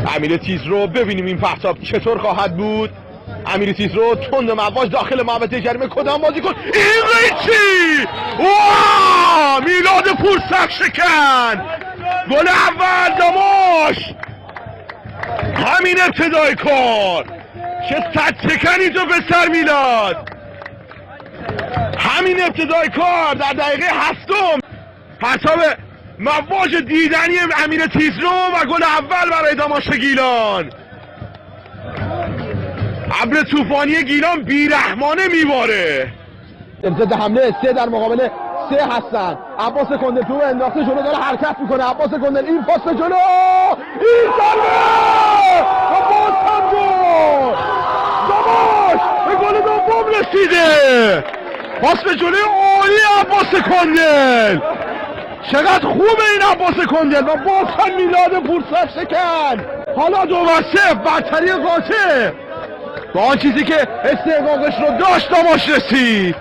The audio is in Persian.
امیر تیز رو ببینیم این پرتاب چطور خواهد بود. امیر تیز رو تند مواج داخل محوطه جریمه کدام بازیکن این ریچی واه میلاد پورسک شکن گل اول دماش همین ابتدای کار چه صد شکنی تو پسر میلاد همین ابتدای کار در دقیقه 7 پرتاب مواج دیدنی امیر تیزرو و گل اول برای داماش گیلان. ابر طوفانی گیلان بیرحمانه میباره. ضد حمله 3 در مقابل 3 هستن. عباس کندل تو انداخته جلو داره حرکت میکنه. عباس کندل این پاس به جلو این ضربه عباس هم گل داماش به گل دوم رسیده. پاس به جلوی عالی عباس کندل. چقدر خوبه این عباس کندل و باز هم میلاد پورسک شکن. حالا 2-0 برتری قاطع با آن چیزی که استحقاقش رو داشت داماش رسید.